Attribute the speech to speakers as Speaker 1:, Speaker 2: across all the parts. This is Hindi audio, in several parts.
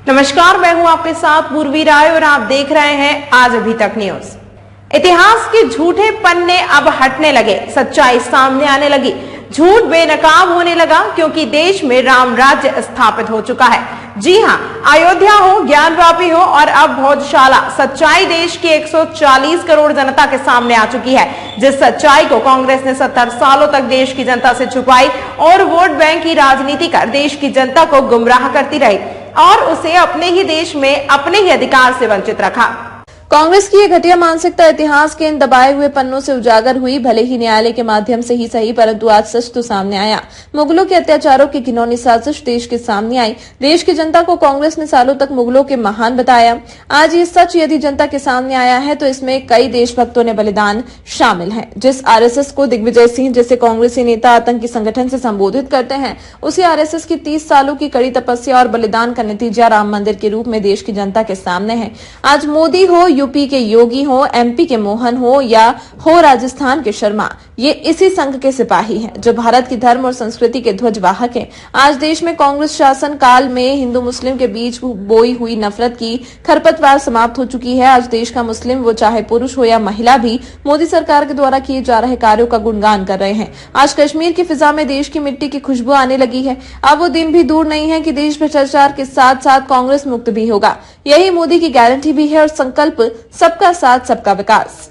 Speaker 1: नमस्कार, मैं हूं आपके साथ पूर्वी राय और आप देख रहे हैं आज अभी तक न्यूज। इतिहास के झूठे पन्ने अब हटने लगे, सच्चाई सामने आने लगी, झूठ बेनकाब होने लगा क्योंकि देश में राम राज्य स्थापित हो चुका है। जी हां, अयोध्या हो, ज्ञानवापी हो और अब भोजशाला, सच्चाई देश की 140 करोड़ जनता के सामने आ चुकी है। जिस सच्चाई को कांग्रेस ने 70 सालों तक देश की जनता से छुपाई और वोट बैंक की राजनीति कर देश की जनता को गुमराह करती रही और उसे अपने ही देश में अपने ही अधिकार से वंचित रखा।
Speaker 2: कांग्रेस की ये घटिया मानसिकता इतिहास के इन दबाए हुए पन्नों से उजागर हुई। भले ही न्यायालय के माध्यम से ही सही, परंतु आज सच तो सामने आया। मुगलों के अत्याचारों की घिनौनी साजिश देश के सामने आई। देश की जनता को कांग्रेस ने सालों तक मुगलों के महान बताया। आज ये सच यदि जनता के सामने आया है तो इसमें कई देशभक्तों ने बलिदान शामिल है। जिस आरएसएस को दिग्विजय सिंह जैसे कांग्रेसी नेता आतंकी संगठन से संबोधित करते हैं, उसी आरएसएस की 30 सालों की कड़ी तपस्या और बलिदान का नतीजा राम मंदिर के रूप में देश की जनता के सामने है। आज मोदी हो, यूपी के योगी हो, एमपी के मोहन हो या हो राजस्थान के शर्मा, ये इसी संघ के सिपाही हैं जो भारत की धर्म और संस्कृति के ध्वजवाहक हैं। आज देश में कांग्रेस शासन काल में हिंदू मुस्लिम के बीच बोई हुई नफरत की खरपतवार समाप्त हो चुकी है। आज देश का मुस्लिम, वो चाहे पुरुष हो या महिला, भी मोदी सरकार के द्वारा किए जा रहे कार्यों का गुणगान कर रहे हैं। आज कश्मीर की फिजा में देश की मिट्टी की खुशबू आने लगी है। अब वो दिन भी दूर नहीं है कि देश भ्रष्टाचार के साथ साथ कांग्रेस मुक्त भी होगा। यही मोदी की गारंटी भी है और संकल्प सबका साथ, सबका विकास।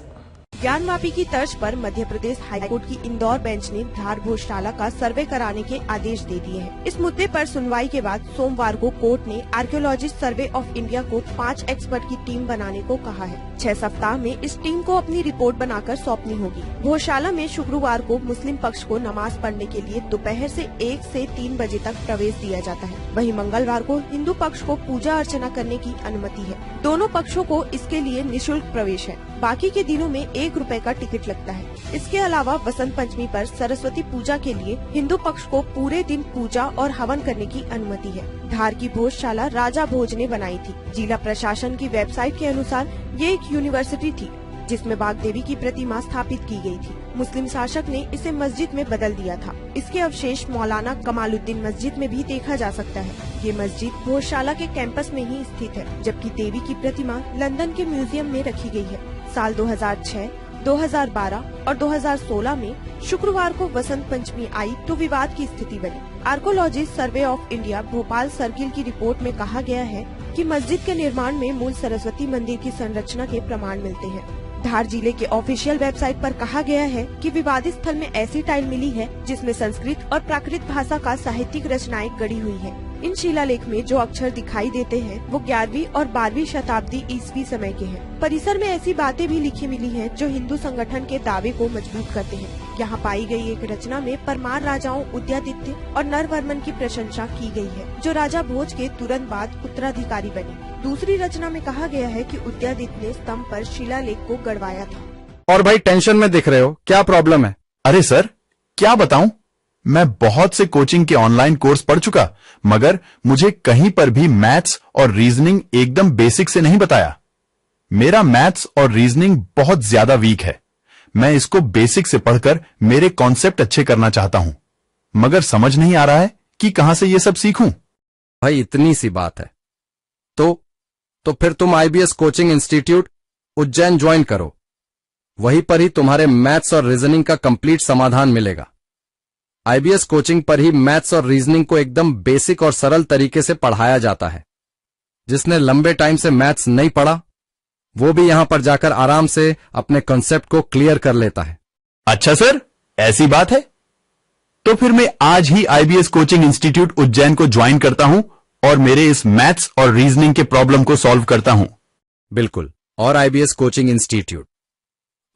Speaker 3: ज्ञानवापी की तर्ज पर मध्य प्रदेश हाईकोर्ट की इंदौर बेंच ने धार भोजशाला का सर्वे कराने के आदेश दे दिए हैं। इस मुद्दे पर सुनवाई के बाद सोमवार को कोर्ट ने आर्कियोलॉजिस्ट सर्वे ऑफ इंडिया को 5 एक्सपर्ट की टीम बनाने को कहा है। 6 सप्ताह में इस टीम को अपनी रिपोर्ट बनाकर सौंपनी होगी। भोजशाला में शुक्रवार को मुस्लिम पक्ष को नमाज पढ़ने के लिए दोपहर से 1 से 3 बजे तक प्रवेश दिया जाता है। वहीं मंगलवार को हिंदू पक्ष को पूजा अर्चना करने की अनुमति है। दोनों पक्षों को इसके लिए निःशुल्क प्रवेश है। बाकी के दिनों में 1 रुपए का टिकट लगता है। इसके अलावा वसंत पंचमी पर सरस्वती पूजा के लिए हिंदू पक्ष को पूरे दिन पूजा और हवन करने की अनुमति है। धार की भोजशाला राजा भोज ने बनाई थी। जिला प्रशासन की वेबसाइट के अनुसार ये एक यूनिवर्सिटी थी जिसमें बाग देवी की प्रतिमा स्थापित की गई थी। मुस्लिम शासक ने इसे मस्जिद में बदल दिया था। इसके अवशेष मौलाना कमालुद्दीन मस्जिद में भी देखा जा सकता है। ये मस्जिद भोजशाला के कैंपस में ही स्थित है, जबकि देवी की प्रतिमा लंदन के म्यूजियम में रखी गई है। साल 2006, 2012 और 2016 में शुक्रवार को वसंत पंचमी आई तो विवाद की स्थिति बनी। Archaeologist survey of India Bhopal circle की रिपोर्ट में कहा गया है कि मस्जिद के निर्माण में मूल सरस्वती मंदिर की संरचना के प्रमाण मिलते हैं। धार जिले के ऑफिशियल वेबसाइट पर कहा गया है कि विवादित स्थल में ऐसी टाइल मिली है जिसमें संस्कृत और प्राकृत भाषा का साहित्यिक रचनाएं गढ़ी हुई है। इन शिलालेख में जो अक्षर दिखाई देते हैं वो 11वीं और 12वीं शताब्दी ईस्वी समय के हैं। परिसर में ऐसी बातें भी लिखी मिली हैं जो हिंदू संगठन के दावे को मजबूत करते हैं। यहाँ पाई गई एक रचना में परमार राजाओं उदयादित्य और नरवर्मन की प्रशंसा की गई है, जो राजा भोज के तुरंत बाद उत्तराधिकारी बने। दूसरी रचना में कहा गया है कि उदयादित्य ने स्तंभ पर शिलालेख को गड़वाया था।
Speaker 4: और भाई टेंशन में दिख रहे हो, क्या प्रॉब्लम है?
Speaker 5: अरे सर, क्या बताऊं, मैं बहुत से कोचिंग के ऑनलाइन कोर्स पढ़ चुका, मगर मुझे कहीं पर भी मैथ्स और रीजनिंग एकदम बेसिक से नहीं बताया। मेरा मैथ्स और रीजनिंग बहुत ज्यादा वीक है। मैं इसको बेसिक से पढ़कर मेरे कॉन्सेप्ट अच्छे करना चाहता हूं, मगर समझ नहीं आ रहा है कि कहां से ये सब सीखूं।
Speaker 4: भाई इतनी सी बात है तो फिर तुम IBS coaching institute Ujjain join करो। वहीं पर ही तुम्हारे मैथ्स और रीजनिंग का कंप्लीट समाधान मिलेगा। आईबीएस कोचिंग पर ही मैथ्स और रीजनिंग को एकदम बेसिक और सरल तरीके से पढ़ाया जाता है। जिसने लंबे टाइम से मैथ्स नहीं पढ़ा वो भी यहां पर जाकर आराम से अपने कॉन्सेप्ट को क्लियर कर लेता है।
Speaker 5: अच्छा सर, ऐसी बात है तो फिर मैं आज ही आईबीएस कोचिंग इंस्टीट्यूट उज्जैन को ज्वाइन करता हूं और मेरे इस मैथ्स और रीजनिंग के प्रॉब्लम को सॉल्व करता हूं।
Speaker 4: बिल्कुल, और आईबीएस कोचिंग इंस्टीट्यूट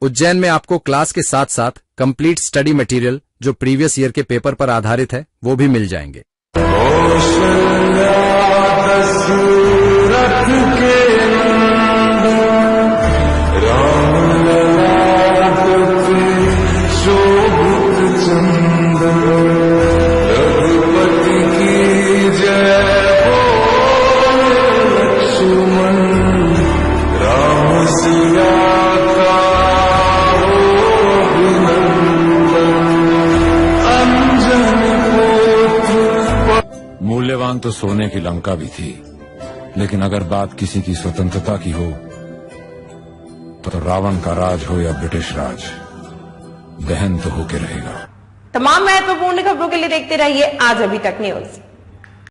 Speaker 4: उज्जैन में आपको क्लास के साथ साथ कंप्लीट स्टडी मटेरियल जो प्रीवियस ईयर के पेपर पर आधारित है वो भी मिल जाएंगे।
Speaker 6: मूल्यवान तो सोने की लंका भी थी, लेकिन अगर बात किसी की स्वतंत्रता की हो तो रावण का राज हो या ब्रिटिश राज, दहन तो होके रहेगा।
Speaker 1: तमाम महत्वपूर्ण खबरों के लिए देखते रहिए आज अभी तक न्यूज।